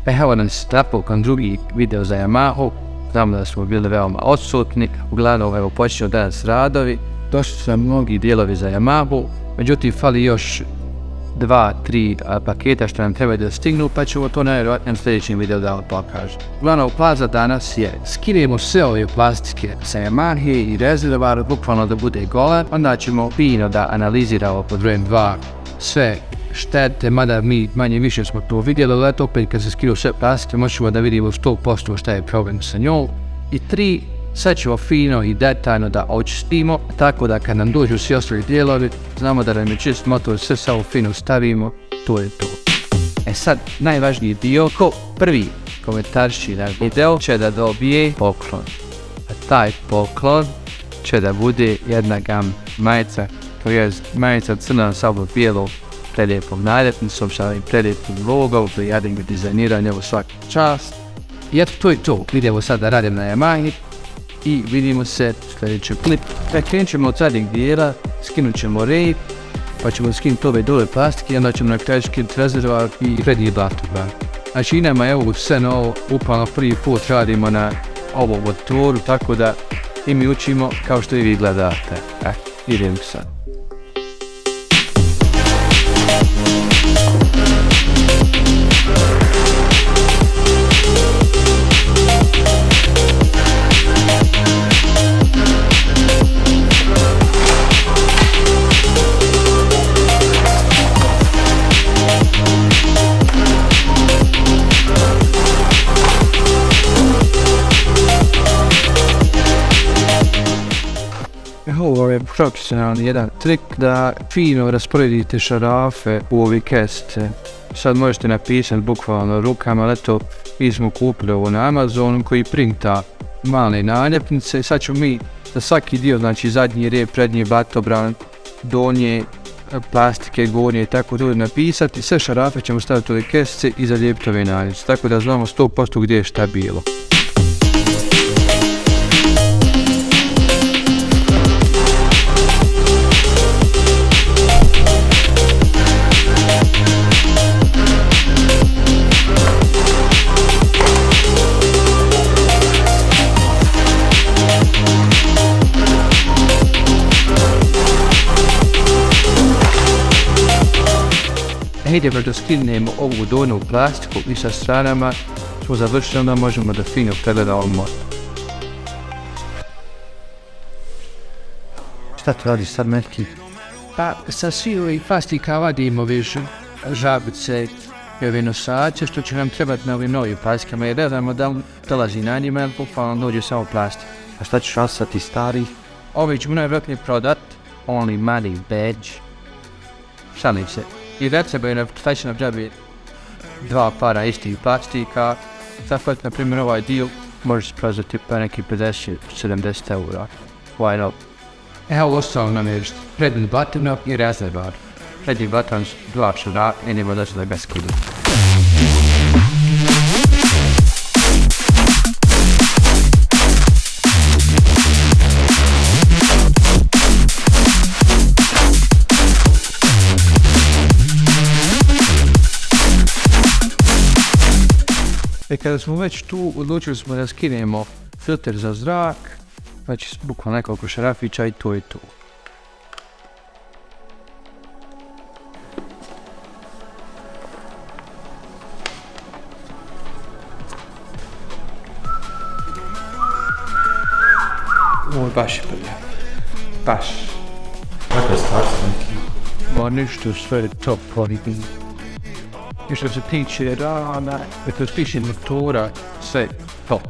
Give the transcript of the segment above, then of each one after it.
Evo nas napokon drugi video za Yamahu. Znamo da smo bili veoma odsutni. Uglavnom, evo, počinju danas radovi. Došli su nam mnogi dijelovi za Yamahu. Međutim, fali još 2-3 paketa što nam treba da stignu, pa ćemo to najvjerojatnije u sljedećem videu da vam pokažem. Uglavnom, plan za danas je skinemo sve ove plastike sa Yamahe i rezervoar, bukvalno da bude gola. Onda ćemo fino da analiziramo pod brojem 2 sve štete, mada mi manje više smo to vidjeli, ali eto opet kad se skinu sve plastike možemo da vidimo 100% šta je problem sa njom. I 3, sad ćemo fino i detaljno da očistimo, tako da kad nam dođu svi ostali dijelovi, znamo da nam je čist motor, sve samo fino stavimo, to je to. Sad, najvažniji dio, ko prvi komentarši na video će da dobije poklon. A taj poklon će da bude jedna G.A.M majica, to je majica crna sa ovog bijelog prelijepom naljepnicom, sa ovim prelijepim logom, prijadnim dizajniranjem u svaki čast. I eto, to je to. Idemo sad da radim na Yamahi i vidimo se u sljedećem klipu. Krenut ćemo od zadnjeg dijela, skinut ćemo rejp, pa ćemo skinuti ove dole plastike i onda ćemo na kraju skinuti rezervoar i prednji blatobran. Znači idemo evo sve na ovo, upalno prvi put radimo na ovom motoru, tako da i mi učimo kao što i vi gledate. Idemo sad. Ovo je profesionalni jedan trik da fino rasporedite šarafe u ovi kesice. Sad možete napisati bukvalno rukama, ali eto, mi smo kupili ovo na Amazonu koji printa male naljepnice. Sad ćemo mi za svaki dio, znači zadnji rep, prednji blatobran, donje plastike, gornje i tako to napisati. Sve šarafe ćemo staviti u ove kesice i zalijepiti ove naljepnice, tako da znamo 100% gdje je šta bilo. Idemo da skinemo ovu donju plastiku i sa stranama smo završili, onda možemo da fino pregledamo motor. Šta to radi sad, Metki? Pa sa svih ovih plastika vadimo više žabice i ove nosače što će nam trebati na ovim novim plastikama jer ne znamo da dolazi na njima jer bukvalno dođe samo plastik. A šta ćeš ostati stari? Ovi ćemo najvjerojatnije prodat, only money badge. Šalim se. I recimo je šta će nam džabi 2 para istih plastika. Tako na primjer ovaj dio možeš prodati pa neki 50-70 eura. Why not? Evo ostalo nam je prednji blatobran i rezervoar. Prednji blatobran s 2 šarafe i nema da se da ga skidu. Kada smo već tu, odlučili smo da skinemo filter za zrak, znači bukvalno nekoliko šarafića i to je to. Ovo je baš prlja. Baš. Kako je stvar sa neki? Ma ništa, sve je top quality. I što se tiče rana, što se tiče motora, sve top.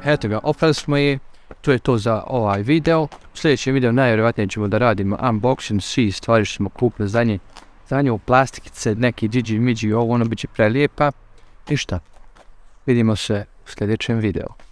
Eto ga, oprali smo je. To je to za ovaj video. U sljedećem videu najvjerojatnije ćemo da radimo unboxing svih stvari što smo kupili za nju plastikice, neki džidži, midži, ovo ono bit će prelijepa. Ništa, vidimo se u sljedećem videu.